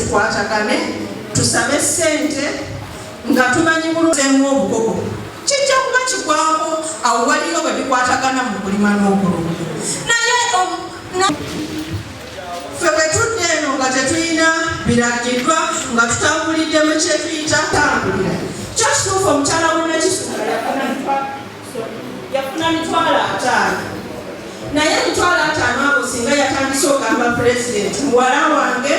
tukwatagane tusabe sente nga tumanyi buluzemu obugogo kijja kuba kigwako awo waliyo bwe bikwatagana mu kulima n'okulunga naye ffe bwe tudde eno nga tetulina biragiddwa nga tutambulidde mu kyetuyita tambulira kyo kituufu omukyala w'enakisula yafuna 5,000 naye 5,000 abo singa yatandise ogamba pulezidenti muwala wange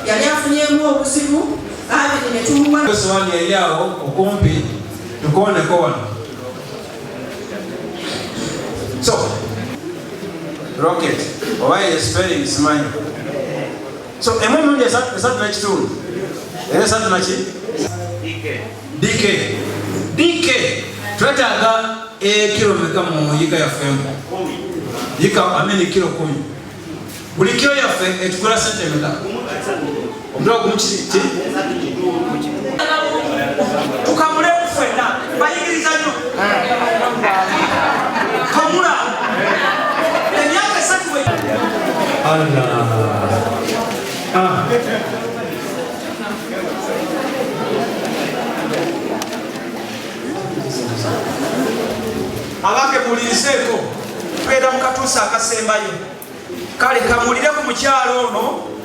yali afunyemu obuzibu abiri ne tumuwa sowani yali awo okumpi tukooneko wano so rocket oba spelling simanyi so emu emirundi esatu n'ekitundu era esatu naki dk twetaaga ekiro meka mu yiga yaffemu yika amini kilo 10 buli kilo yaffe etukula sente meka omutwe gumukiti tukamule kufena bayigiriza nnyo kamula emyaka 3 abange mulirizeko tweda mukatuusa akasembayo kale kamulire ku mukyalo ono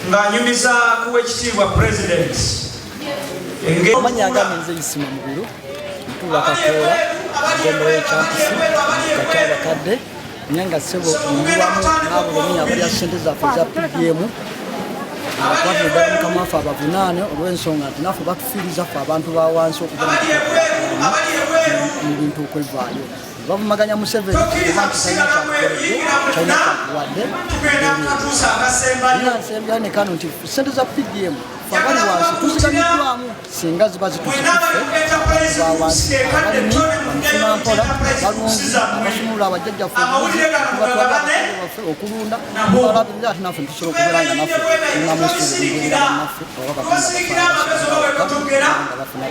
ng'anyumiza kuwa ekitiibwa president amanya agambe nze Isima Mubiru ntuula Kakoola Gombo y'ekyapisi kati abakadde nyenga ssebo ndiwamu n'abulumi abalya ssente zaffe za PDM abakwatira ddala mukama waffe abavunaane olw'ensonga nti naffe batufiiriza ffe abantu ba wansi okuba mu bintu okwevaayo bavumaganya Museveni kuba nti talina kyakukoledde talina kyakuwadde nnansembyayo ne kano nti ssente za PDM ffe abali wansi tusigamiddwamu singa ziba zitusituffe ba wansi abalimi bamufuna mpola balunzi abasumulula abajjajjaffe tubatwala baffe okulunda tubalabirira ati naffe ntusobola okubeera nga naffe tunamusuubirira bannaffe oba nga bafuna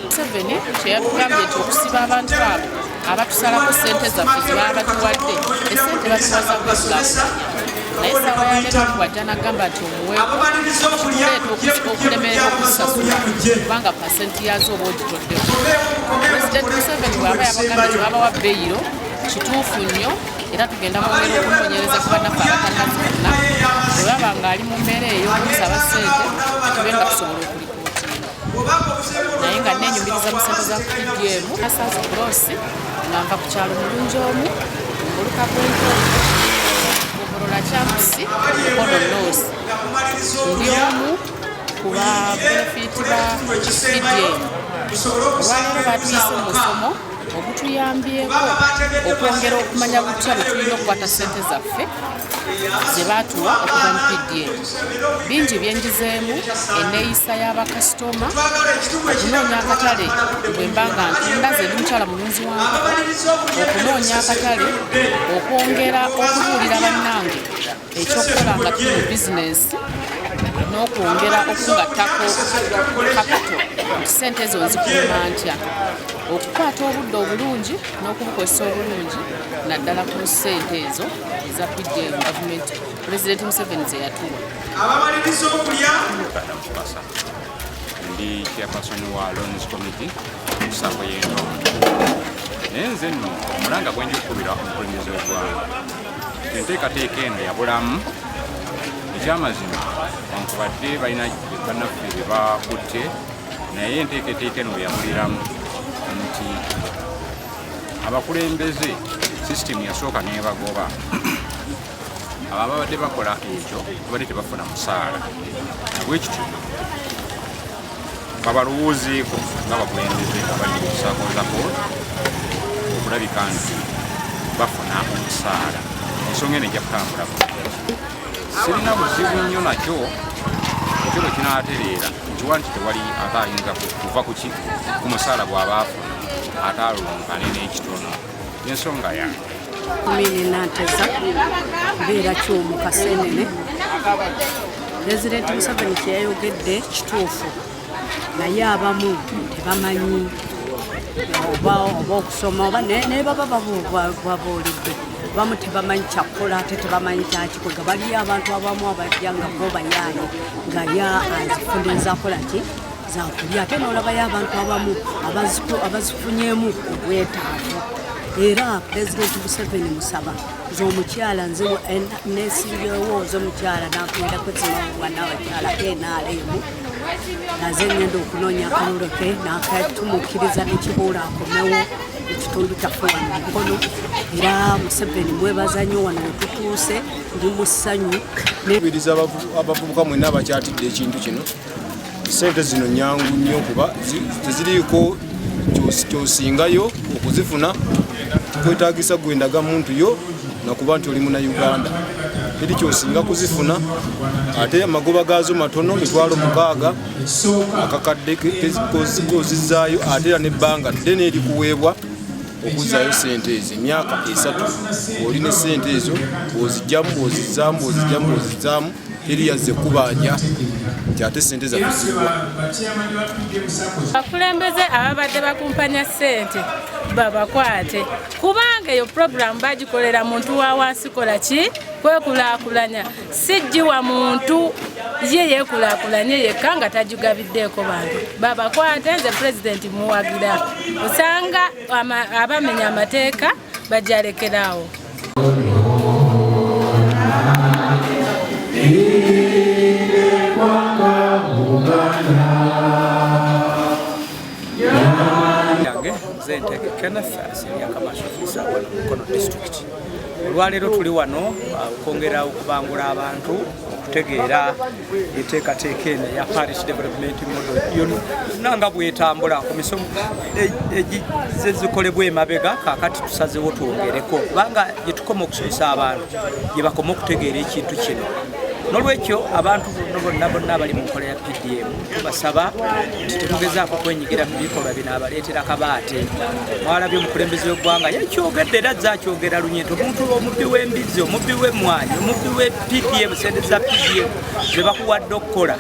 Museveni kyeyatugambye nti okusiba abantu abo abatusalako ssente zaffe zebaba batuwadde essente batuwaza kwesulaku naye essaawa yaleero tuwajja n'agamba nti omuweeko okulemerera okusasula kubanga pasenti yazo oba ogitoddeko pulezidenti Museveni bw'aba yabagambye tebabawa beyiro kituufu nnyo era tugenda mwongera okunoonyereza ku bannaffe abatanazifuna bwe baba ng'ali mu mbeera eyo okusaba ssente tube nga tusobola okulikuutinga naye nga neenyumiriza mu ssente za PDM asazi kulosi nga nva ku kyalo mulungi omu mbuluka bwento obolola campusi mukono loosi ndi omu ku babenefiti ba PDM olwaleero batuyise mu musomo ogutuyambyeko okwongera okumanya butya bwe tulina okukwata ssente zaffe ze baatuwa okuva mu PDM bingi byenjizeemu enneeyisa y'abakasitoma okunoonya akatale bwe mba nga ntunda ze ndi mukyala mulunzi wankoko okunoonya akatale okwongera okubuulira bannange ekyokukola nga tuli mu bizinensi n'okwongera okungattako kapito nti ssente ezo nzikuuma ntya okukwata obudde obulungi n'okubukozesa obulungi naddala ku ssente ezo eza PDM gavumenti pulezidenti Museveni ze yatuwa abamaliriza okulya ndi chairperson wa Loans Committee mu Sako y'Entondo naye nze nno omulanga gwe njikubira omukulembeze w'eggwanga enteekateeka eno yabulamu ekyamazima wankubadde balina bannaffe be bakutte naye enteekateeka eno bwe yabuliramu nti abakulembeze sisitemu yasooka nebagoba ababadde bakola ekyo babadde tebafuna musaala nabwekityo babalowoozeeko ng'abakulembeze abali mu kusaako za kooti okulabika nti bafuna omusaala ensonga eno ejja kutambula sirina buzibu nnyo nakyo ekyo bwe kinaatereera nkiwa nti tewali ate ayinza kuva ku musaala bw'aba afuna ate alulunkane n'ekitono ensonga yange Mini Nanteza mbeera ky'omu Kaseenene President Museveni kye yayogedde kituufu naye abamu tebamanyi oba okusoma oba ne baba babuulidde bamu tebamanyi kyakukola ate tebamanyi kyakikoga baliyo abantu abamu abajja nga bo bayaaye nga ya azifundiriza akola ki zakulya ate n'olabayo abantu abamu abazifunyeemu obwetaavu era President Museveni musaba z'omukyala nze nesingewo z'omukyala nakumira kwezinawa n'abakyala NRM naze ngenda okunoonya akalulu ke nakatumukkiriza nekibuula akomewo ekitundu kyaffe wano mukono era Museveni mwebaza nnyo wano wetutuuse ndi mu ssanyu kubiriza abavubuka mwenna abakyatidde ekintu kino sente zino nyangu nnyo kuba teziriiko kyosingayo okuzifuna kwetagisa gwendaga muntu yo nakuba nti oli muna Uganda eri kyosinga kuzifuna ate amagoba gazo matono 60,000 akakadde kozizaayo ate era nebbanga ddene eri kuweebwa okuzaayo sente ezo emyaka 3 olina sente ezo ozijjamu eri yazze kubanja kyate sente zakuzibwa akulembeze ababadde bakumpanya sente babakwate kubanga eyo program bagikolera muntu wa wansi kola ki kwekulaakulanya sijjiwa muntu ye yekulaakulanye yekka nga tagigabiddeeko bantu babakwate nze president muwagira osanga abamenya amateeka bajalekeraawo olwaleero tuli wano okwongera okubangula abantu okutegeera enteekateeka eno ya Parish Development Model nanga bwetambula ku misomo ezikolebwa emabega kaakati tusazeewo twongereko kubanga gye tukoma okusomesa abantu gye bakoma okutegeera ekintu kino n'olwekyo abantu bonna abali mu nkola ya PDM tubasaba nti tetugezaako kwenyigira mu bikolwa bino abaleetera kabaate mwalabye omukulembeze w'eggwanga yakyogedde era azze akyogera lunyento omuntu omubbi w'embizzi omubbi w'emmwanyi omubbi w'e PDM sente za PDM ze bakuwadde okukola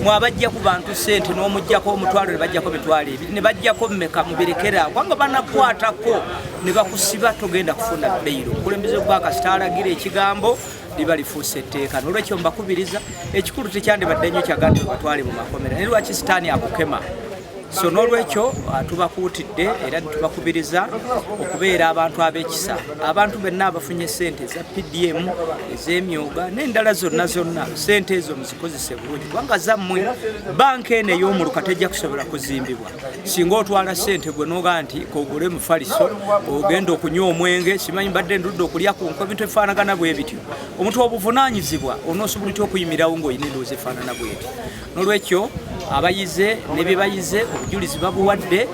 mwabajja ku bantu sente n'omuggyako omutwalo ne bajjako mitwalo 2 ne bajjako mmeka mubirekera kwanga banakwatako ne bakusiba togenda kufuna beyiro omukulembeze w'eggwanga sitaalagira ekigambo liba lifuuse etteeka n'olwekyo mbakubiriza ekikulu tekyandibadde nnyo kyagandi batwale mu makomera naye lwaki sitaani akukema so n'olwekyo tubakuutidde era tubakubiriza okubeera abantu ab'ekisa abantu benna abafunye sente za PDM ez'emyoga n'endala zonna sente ezo muzikozese bulungi kubanga zammwe banka eno ey'omuluka tejja kusobola kuzimbibwa singa otwala sente gwe n'oga nti kogule mufaliso ogenda okunywa omwenge simanyi mbadde ndudde okulya ku nko ebintu ebifaanagana bwe bityo omuntu obuvunaanyizibwa onoosobulitya okuyimirawo ng'olina endowooza efaanana bweti n'olwekyo abayize ne bye bayize obujulizi babuwadde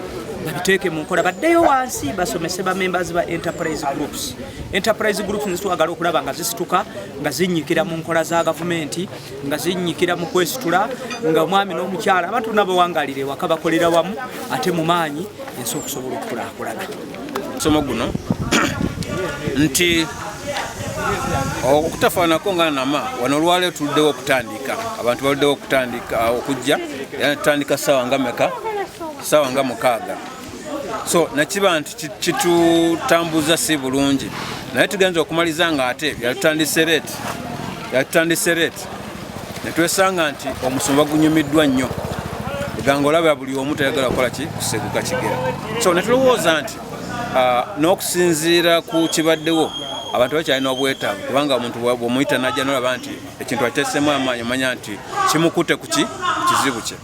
babiteeke mu nkola baddeyo wansi basomese ba members ba enterprise groups nzitwagala okulaba nga zisituka nga zinnyikira mu nkola za gavumenti nga zinnyikira mu kwesitula nga omwami n'omukyala abantu nabo wangalire waka bakolera wamu ate mu maanyi ensi okusobola okukulaakulana somo guno nti okutafaanako nga nama wano olwaleero tuluddewo okutandika abantu baluddewo okutandika okujja era netutandika ssaawa nga meka ssaawa nga 6 so nakiba nti kitutambuza si bulungi naye tugenza okumaliza nga ate yatutandise leeti netwesanga nti omusomo bagunyumiddwa nnyo eganga olaba buli omu tayagala kukola ki kuseguka kigera so netulowooza nti n'okusinziira ku kibaddewo abantu bakyalina obwetaavu kubanga omuntu bw'omuyita najja nolaba nti ekintu akyesemu amaanyi omanya nti kimukutte ku kizibu kye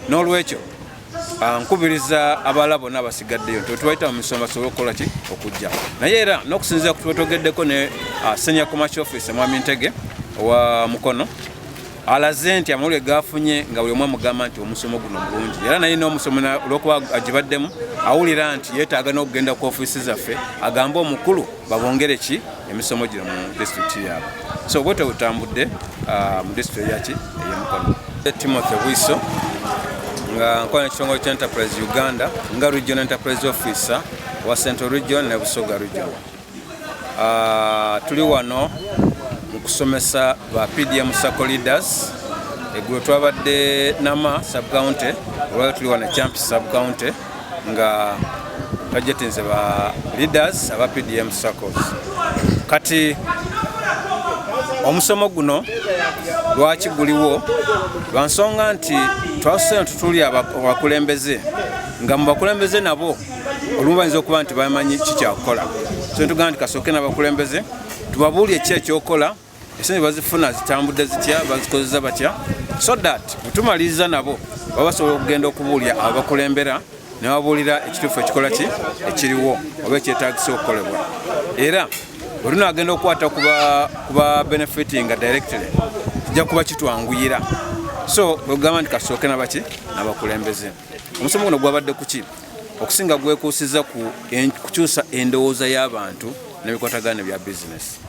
n'olwekyo nkubiriza abalala bonna abasigaddeyo nti tubayita mu misomo basobole okukola ki okujja naye era n'okusinziira ku twetogeddeko ne senior commercial office mwami Ntege owa Mukono alaze nti amawulire gafunye nga buli omu amugamba nti omusomo guno mulungi era naye n'omusomo olwokuba agibaddemu awulira nti yeetaaga n'okugenda ku ofiisi zaffe agambe omukulu babongere ki emisomo gino mu disitulikiti yaabwe so bwete butambudde mu disitulikiti yaki ey'Emukono. Timothy Bwiso nga nkola ekitongole kya Enterprise Uganda nga Regional Enterprise Officer wa Central Region ne Busoga Region. Tuli wano mu kusomesa ba PDM Sacco leaders eggulo twabadde Nama sub-county olwali tuli wano Champi sub-county nga tajetinze ba leaders aba PDM Saccos. Kati omusomo guno lwaki guliwo lwa nsonga nti twasooka tutuli abakulembeze nga mu bakulembeze nabo olumu bayinza okuba nti bamanyi kikyakukola so ntugamba nti kasooke n'abakulembeze tubabuulye ki ekyokola esente bazifuna zitambudde zitya bazikozesa batya so that bwetumaliriza nabo baba basobola okugenda okubuulya abakulembera ne babuulira ekituufu ekikola ki ekiriwo oba ekyetaagisa okukolebwa era bwe tunaagenda okukwata kuba benefitinga directly kijja kuba kitwanguyira so bwegamba nti kasooke nabaki n'abakulembeze. Omusomo guno gwabadde ku ki okusinga gwekuusiza ku kukyusa endowooza y'abantu n'ebikwatagana bya bizinesi.